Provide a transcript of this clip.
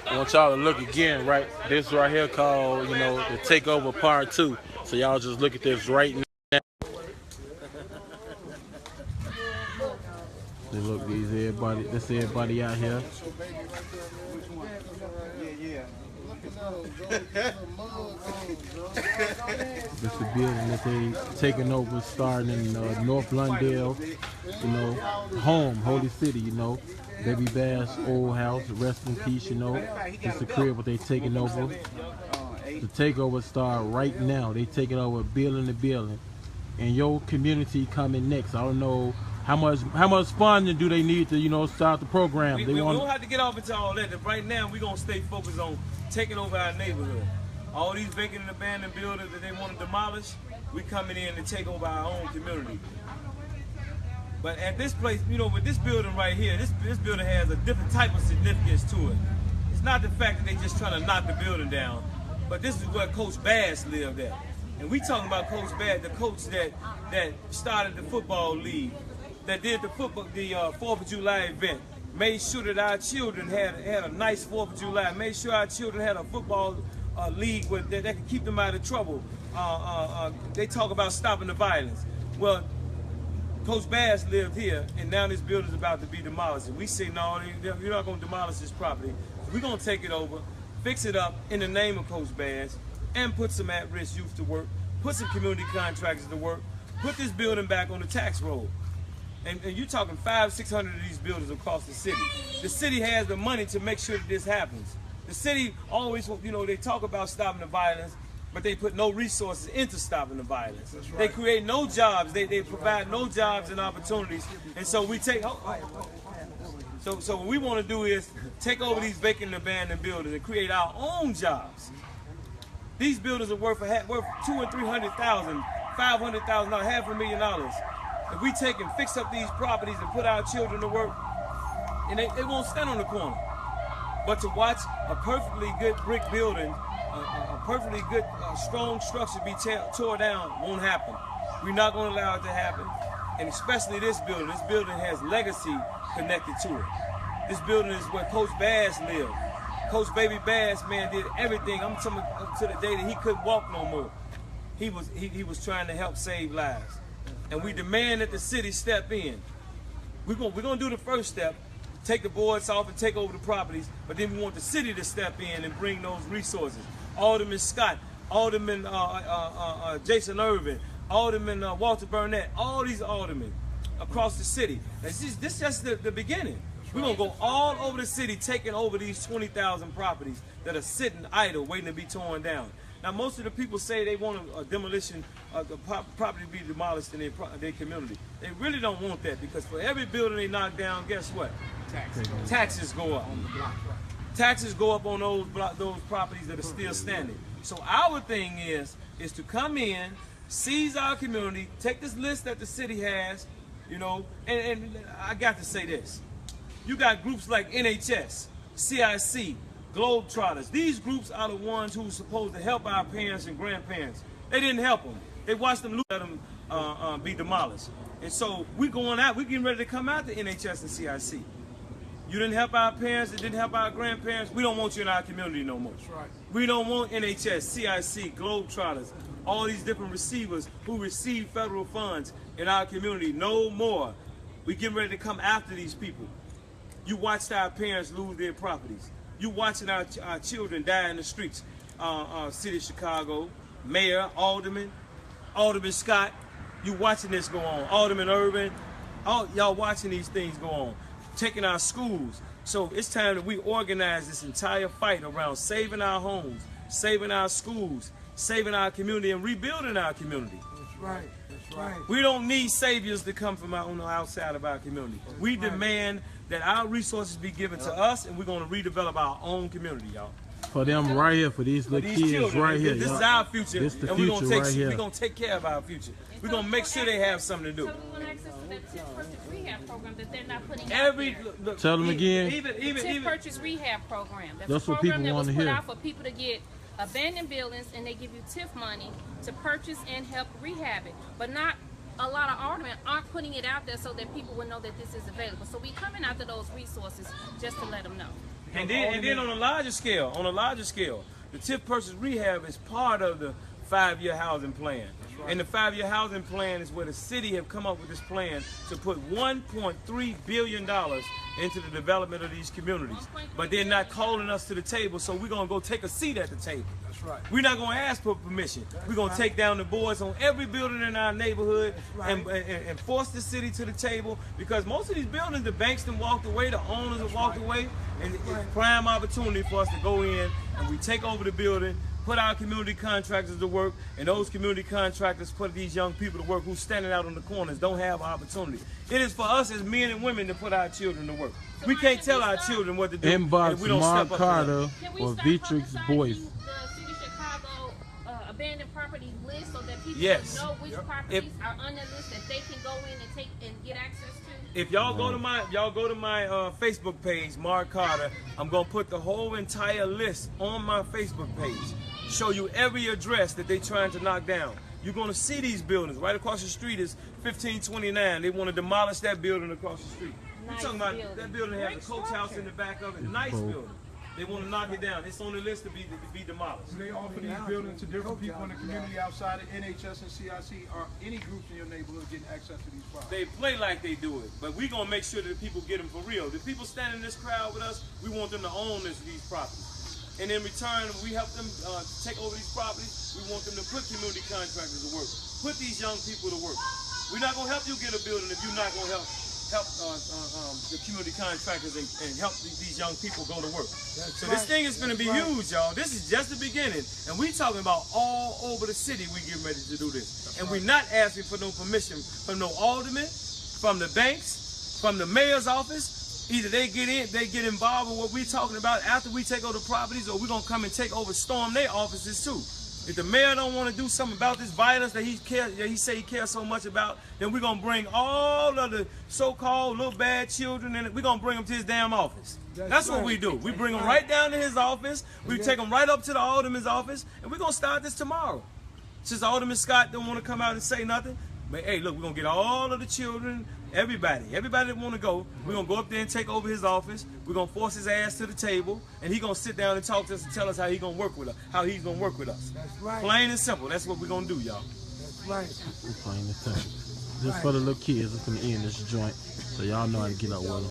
I want y'all to look again, right? This right here called, the takeover part 2. So y'all just look at this right now. Look, this everybody out here. This the building that they taking over, starting in North Lundale, home, Holy City, Baby Bass old house, rest in peace, It's the crib what they taking over. The takeover start right now. They taking over building to building, and your community coming next. I don't know how much funding do they need to start the program. We don't have to get off into all that. Right now we're gonna stay focused on taking over our neighborhood. All these vacant and abandoned buildings that they want to demolish, we coming in to take over our own community. But at this place, with this building right here, this building has a different type of significance to it. It's not the fact that they just trying to knock the building down, but this is where Coach Bass lived at. And we talking about Coach Bass, the coach that started the football league, that did the 4th of July event, made sure that our children had a nice 4th of July, made sure our children had a football league that could keep them out of trouble. They talk about stopping the violence. Well, Coach Bass lived here, and now this building's about to be demolished. And we say, no, you're not going to demolish this property. We're going to take it over, fix it up in the name of Coach Bass, and put some at-risk youth to work, put some community contractors to work, put this building back on the tax roll. And you're talking 500-600 of these buildings across the city. The city has the money to make sure that this happens. The city always, they talk about stopping the violence, but they put no resources into stopping the violence. Right. They create no jobs. They provide no jobs and opportunities. And so we take. So what we want to do is take over these vacant and abandoned buildings and create our own jobs. These buildings are worth $200,000 and $300,000, $500,000, $500,000. If we take and fix up these properties and put our children to work, and they won't stand on the corner. But to watch a perfectly good brick building, a perfectly good, strong structure be tore down won't happen. We're not going to allow it to happen. And especially this building. This building has legacy connected to it. This building is where Coach Bass lived. Coach Baby Bass, man, did everything. I'm talking up to the day that he couldn't walk no more. He was trying to help save lives. And we demand that the city step in. We're gonna do the first step, take the boards off and take over the properties, but then we want the city to step in and bring those resources. Alderman Scott, Alderman Jason Irvin, Alderman Walter Burnett, all these aldermen across the city. This is just the beginning. We're gonna go all over the city, taking over these 20,000 properties that are sitting idle, waiting to be torn down. Now, most of the people say they want a demolition of the property to be demolished in their community. They really don't want that, because for every building they knock down, guess what? Taxes go up. Taxes go up on those properties that are still standing. So our thing is to come in, seize our community, take this list that the city has, and I got to say this. You got groups like NHS, CIC, Globetrotters. These groups are the ones who are supposed to help our parents and grandparents. They didn't help them. They watched them let them be demolished. And so we're getting ready to come out to NHS and CIC. You didn't help our parents, it didn't help our grandparents. We don't want you in our community no more. That's right. We don't want NHS, CIC, Globetrotters, all these different receivers who receive federal funds in our community no more. We're getting ready to come after these people. You watched our parents lose their properties. You watching our children die in the streets. City of Chicago, Mayor, Alderman Scott, you watching this go on. Alderman Irvin, y'all watching these things go on. Taking our schools. So it's time that we organize this entire fight around saving our homes, saving our schools, saving our community, and rebuilding our community. That's right. That's right. We don't need saviors to come from on the outside of our community. We demand that our resources be given to us, and we're going to redevelop our own community, y'all. For them right here, for these little kids children, right here. This is our future, this the and future we're going to take care of our future. We're going to make sure they have something to do. So we want to access to that tip purchase rehab program that they're not putting out there. Tell them again. Tip purchase rehab program. That's a what program people that was want to put hear. out for people to get abandoned buildings, and they give you TIF money to purchase and help rehab it. But not a lot of aldermen aren't putting it out there so that people will know that this is available. So we coming after those resources just to let them know. And then on a larger scale, the TIF purchase rehab is part of the 5-year housing plan. Right. And the 5-year housing plan is where the city have come up with this plan to put $1.3 billion into the development of these communities. But they're not calling us to the table, so we're gonna go take a seat at the table. That's right. We're not gonna ask for permission. We're gonna take down the boards on every building in our neighborhood and force the city to the table, because most of these buildings, the banks have walked away, the owners have walked away, and it's a prime opportunity for us to go in and we take over the building, put our community contractors to work, and those community contractors put these young people to work who's standing out on the corners, don't have opportunity. It is for us as men and women to put our children to work. So we can't tell our children what to do if we don't Mark step up. Carter or Beatrix Boyce. The City of Chicago abandoned property list so that people know which properties are on the list that they can go in and take and get access to. If y'all go to my Facebook page, Mark Carter, I'm gonna put the whole entire list on my Facebook page. Show you every address that they're trying to knock down. You're gonna see these buildings. Right across the street is 1529. They want to demolish that building across the street. Nice. You're talking about that building has a coach house in the back of it. Nice building. They want to knock it down. It's on the list to be demolished. Do they offer these buildings to different people in the community outside of NHS and CIC, or any groups in your neighborhood getting access to these properties? They play like they do it, but we're gonna make sure that the people get them for real. The people standing in this crowd with us, we want them to own these properties. And in return, we help them take over these properties. We want them to put community contractors to work. Put these young people to work. We're not gonna help you get a building if you're not gonna help the community contractors and help these young people go to work. So this thing is going to be huge, y'all. This is just the beginning, and we talking about all over the city. We getting ready to do this, and we're not asking for no permission from no aldermen, from the banks, from the mayor's office. Either they get involved with what we're talking about after we take over the properties, or we're gonna come and take over, storm their offices too. If the mayor don't want to do something about this violence that he say he cares so much about, then we're going to bring all of the so-called little bad children and we're going to bring them to his damn office. That's what we do. We bring them right down to his office. We take them right up to the alderman's office, and we're going to start this tomorrow. Since Alderman Scott don't want to come out and say nothing, but hey, look, we're going to get all of the children, everybody that want to go, we're going to go up there and take over his office. We're going to force his ass to the table, and he's going to sit down and talk to us and tell us how he's going to work with us. That's right. Plain and simple. That's what we're going to do, y'all. That's right. Plain and simple. Just for the little kids, it's going to end this joint, so y'all know how to get up with them.